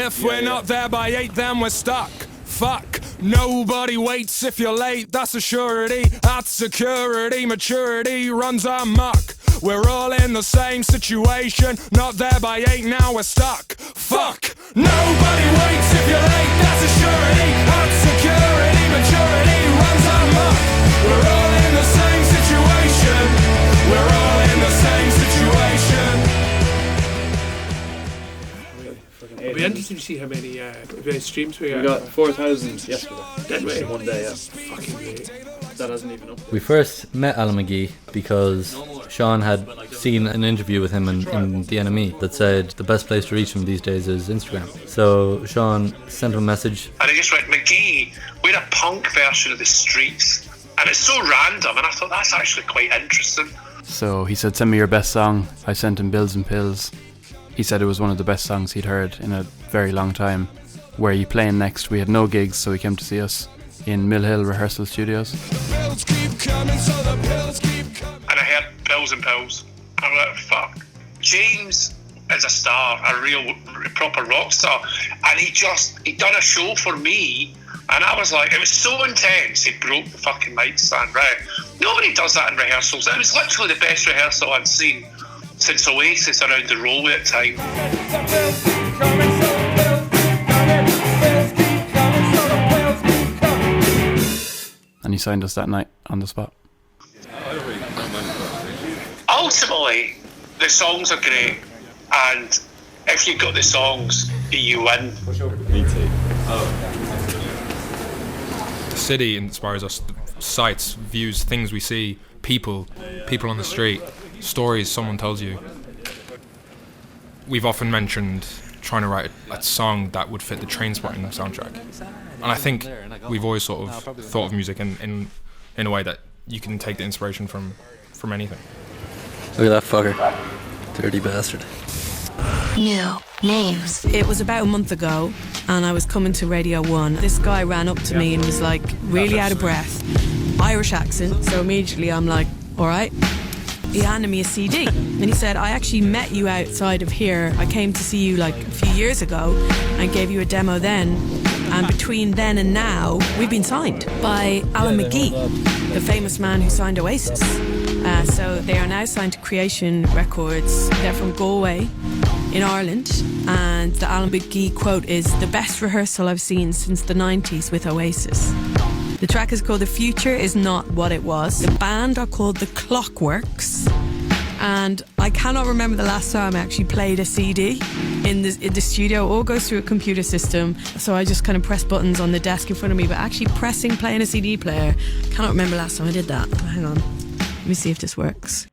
if we're not there by 8, then we're stuck. Fuck, nobody waits if you're late, that's a surety. At security, maturity runs amok. We're all in the same situation, not there by 8, now we're stuck. Fuck, nobody waits if you're late, that's a surety. At security, maturity runs amok. We're all in the same situation, we're all in the same situation. It'd be interesting to see how many streams we got 4,000 yesterday. Dead way. In one day, yeah. Fucking great. That hasn't even up. We first met Alan McGee because Sean had seen an interview with him in The NME that said the best place to reach him these days is Instagram. So Sean sent him a message. And I just went, McGee, we're a punk version of the Streets. And it's so random, and I thought that's actually quite interesting. So he said, send me your best song. I sent him Bills and Pills. He said it was one of the best songs he'd heard in a very long time. Where are you playing next? We had no gigs, so he came to see us in Mill Hill Rehearsal Studios. And I heard Pills and Pills. I'm like, fuck. James is a star, a real, proper rock star. And he done a show for me, and I was like, it was so intense, he broke the fucking mic stand, right? Nobody does that in rehearsals. It was literally the best rehearsal I'd seen since Oasis around the Rollway at the time. And he signed us that night on the spot. Ultimately, the songs are great, and if you've got the songs, you win. Me too. The city inspires us, sights, views, things we see, people on the street, stories someone tells you. We've often mentioned trying to write a song that would fit the Trainspotting soundtrack. And I think we've always sort of thought of music in a way that you can take the inspiration from anything. Look at that fucker. Dirty bastard. New names. It was about a month ago, and I was coming to Radio 1. This guy ran up to me and was like, really out of breath. Irish accent, so immediately I'm like, all right. He handed me a CD, and he said, I actually met you outside of here. I came to see you like a few years ago and gave you a demo then. And between then and now, we've been signed by Alan McGee, the famous man who signed Oasis. So they are now signed to Creation Records. They're from Galway in Ireland, and the Alan McGee quote is, the best rehearsal I've seen since the 90s with Oasis. The track is called The Future Is Not What It Was. The band are called the Clockworks, and I cannot remember the last time I actually played a CD in the studio. It all goes through a computer system, so I just kind of press buttons on the desk in front of me, but actually playing a CD player, I cannot remember the last time I did that. Hang on, let me see if this works.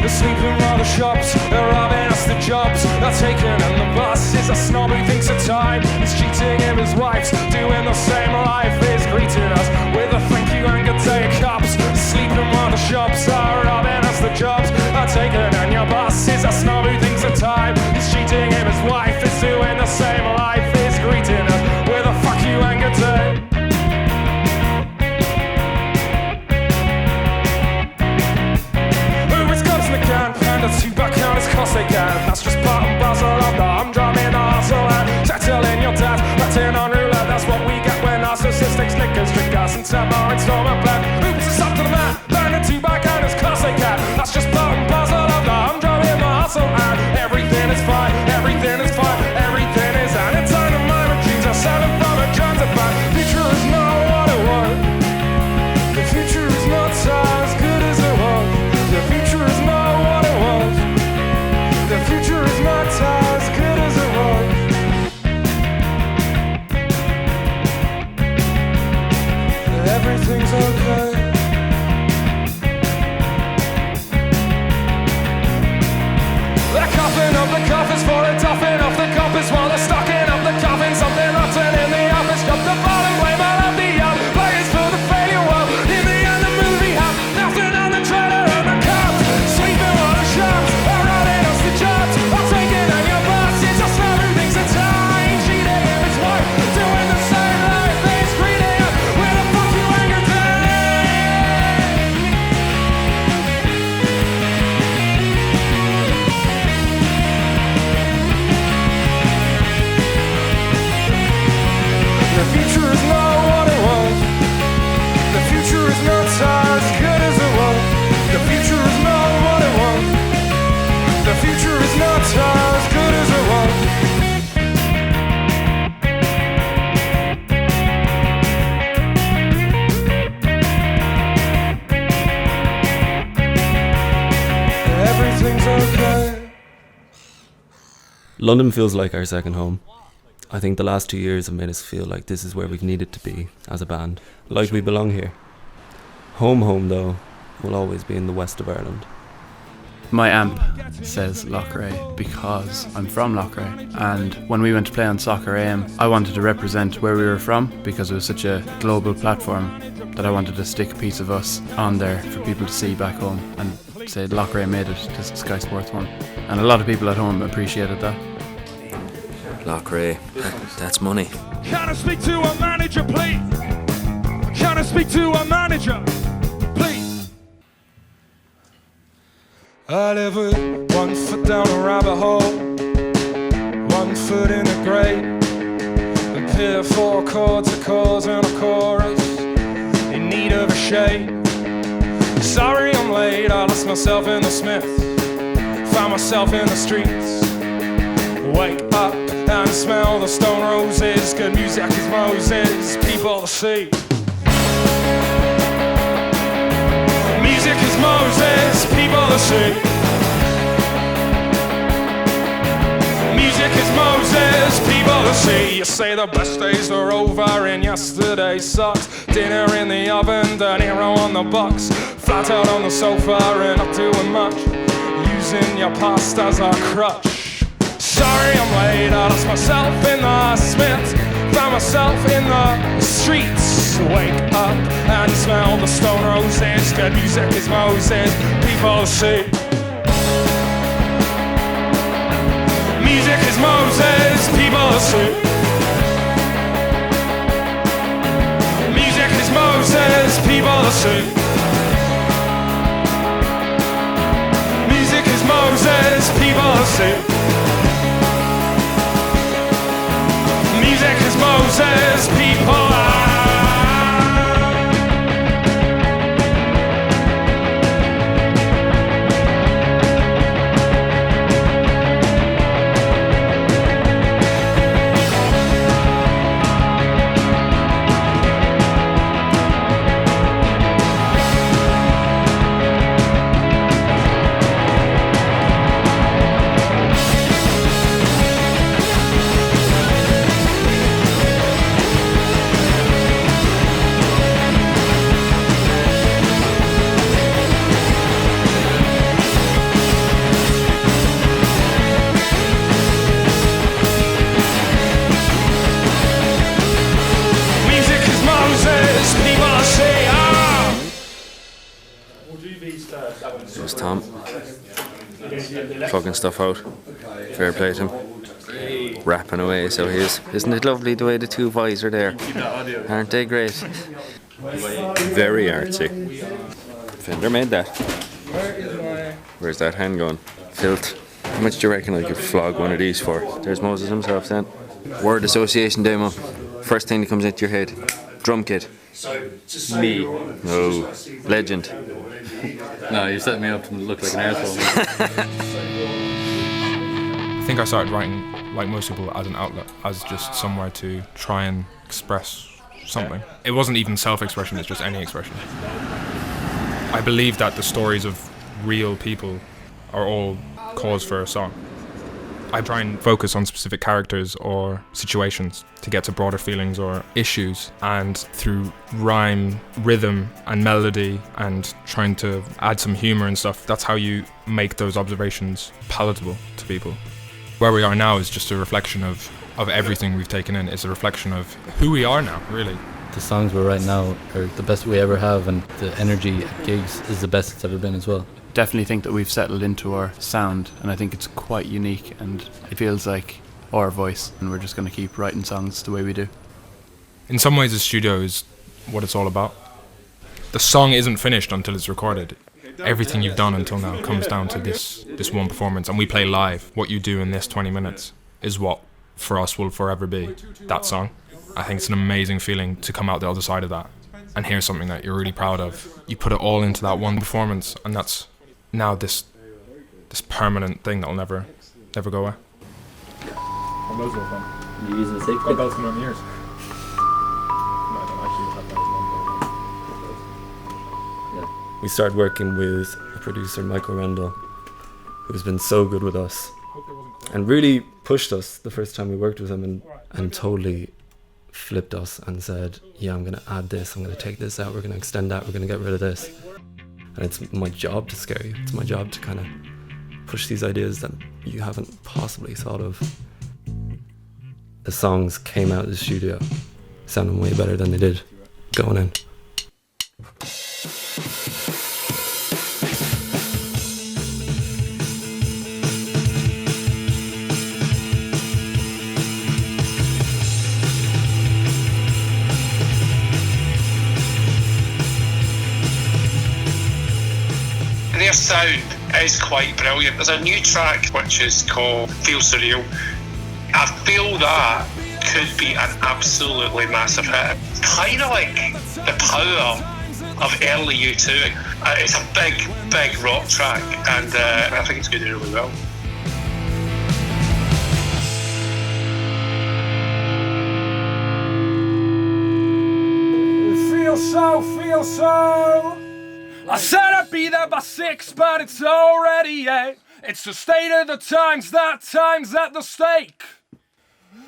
They're sleeping while the shops, they're robbing us the jobs. They're taking in the bus, is a snob who thinks of time. He's cheating him, his wife's doing the same life. He's greeting us with a thank you and good day cops. Sleeping while the shops are robbing us the jobs. They're taking in your bus, is a snob who thinks of time. He's cheating him, his wife is doing the same life. He's greeting us with a fuck you and good day. And the two-back counters cost they can. That's just part and parcel of the humdrum in the hustle. And tattling your dad, betting on roulette. That's what we get when narcissistics, liquors, drink gas and temper installment plan. Oops, it's up to the man. And the two-back counters London feels like our second home. I think the last 2 years have made us feel like this is where we've needed to be as a band. Like we belong here. Home though, will always be in the west of Ireland. My amp says Loughrea because I'm from Loughrea, and when we went to play on Soccer AM, I wanted to represent where we were from because it was such a global platform that I wanted to stick a piece of us on there for people to see back home and say Loughrea made it to Sky Sports 1. And a lot of people at home appreciated that. Loughrea, that's money. Can I speak to a manager, please? Can I speak to a manager, please? I live with 1 foot down a rabbit hole, 1 foot in the grave. A pair of 4 chords, a chorus and a chorus, in need of a shave. Sorry I'm late, I lost myself in the Smiths, found myself in the streets. Wake up and smell the stone roses, good music is Moses, people to see. Music is Moses, people to see. Music is Moses, people to see. You say the best days are over and yesterday sucked. Dinner in the oven, De Niro on the box. Flat out on the sofa and not doing much, using your past as a crutch. Sorry I'm late, I lost myself in the Smiths, found myself in the streets. Wake up and smell the stone roses, good music is Moses, people see. Music is Moses, people see. Music is Moses, people see. Music is Moses, people see. Music is Moses, people are. There's Tom, plugging stuff out. Fair play to him. Rapping away, so he is. Isn't it lovely the way the two boys are there? Aren't they great? Very artsy. Fender made that. Where's that hand going? Filth. How much do you reckon I could flog one of these for? There's Moses himself then. Word association demo. First thing that comes into your head. Drum kit. Me. No. Legend. No, you're setting me up to look like an asshole. I think I started writing, like most people, as an outlet, as just somewhere to try and express something. It wasn't even self-expression, it's just any expression. I believe that the stories of real people are all cause for a song. I try and focus on specific characters or situations to get to broader feelings or issues, and through rhyme, rhythm and melody and trying to add some humour and stuff, that's how you make those observations palatable to people. Where we are now is just a reflection of everything we've taken in. It's a reflection of who we are now, really. The songs we're writing now are the best we ever have, and the energy at gigs is the best it's ever been as well. Definitely think that we've settled into our sound, and I think it's quite unique, and it feels like our voice, and we're just going to keep writing songs the way we do. In some ways the studio is what it's all about. The song isn't finished until it's recorded. Everything you've done until now comes down to this one performance, and we play live. What you do in this 20 minutes is what for us will forever be that song. I think it's an amazing feeling to come out the other side of that and hear something that you're really proud of. You put it all into that one performance, and that's now this permanent thing that'll never go away. You using the safe pick? On the ears. We started working with a producer, Michael Rendell, who's been so good with us and really pushed us the first time we worked with him, and totally flipped us and said, yeah, I'm going to add this, I'm going to take this out, we're going to extend that, we're going to get rid of this. And it's my job to scare you. It's my job to kind of push these ideas that you haven't possibly thought of. The songs came out of the studio sounding way better than they did going in. Their sound is quite brilliant. There's a new track which is called Feel Surreal. I feel that could be an absolutely massive hit. Kind of like the power of early U2. It's a big rock track, and I think it's going to do really well. Feel so. I said I'd be there by 6, but it's already 8. It's the state of the times, that time's at the stake.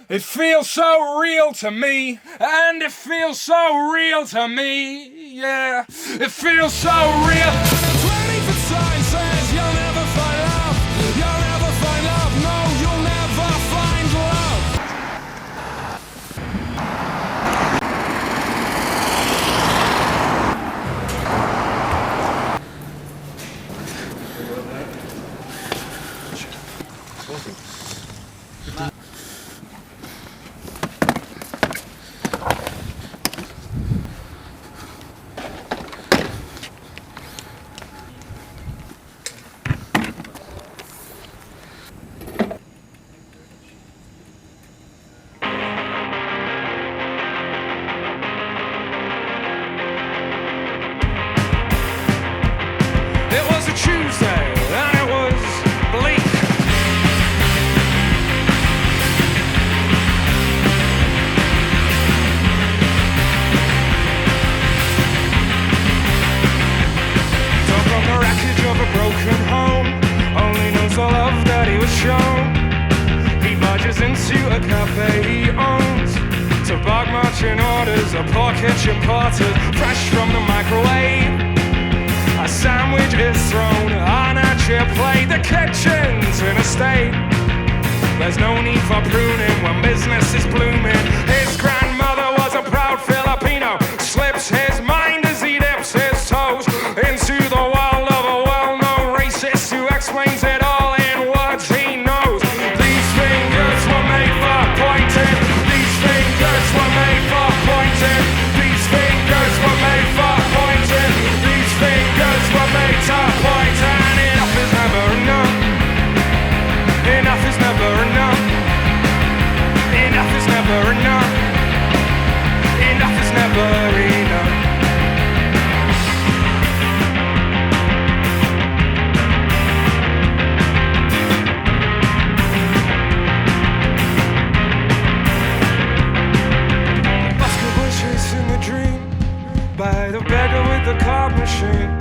It feels so real to me, and it feels so real to me, yeah. It feels so real. 24 sign says you'll never find love, you'll never find love, no, you'll never find love. A poor kitchen porter, fresh from the microwave. A sandwich is thrown on a chip plate. The kitchen's in a state. There's no need for pruning when business is blooming. His grandmother was a proud Filipino. Slips his mind as he dips his toes into the world of a well-known racist who explains it all in words he knows. These fingers were made for pointing. These fingers were made for pointing. These fingers were made for pointing. These fingers were made to point. And enough is never enough. Enough is never enough. Enough is never enough. Enough is never enough. Basketball chasing the dream by the beggar with the card machine,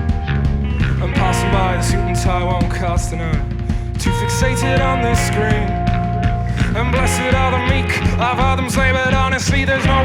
and passing by the suit and tie won't cast an eye. Too fixated on this screen. And blessed are the meek, I've heard them say, but honestly there's no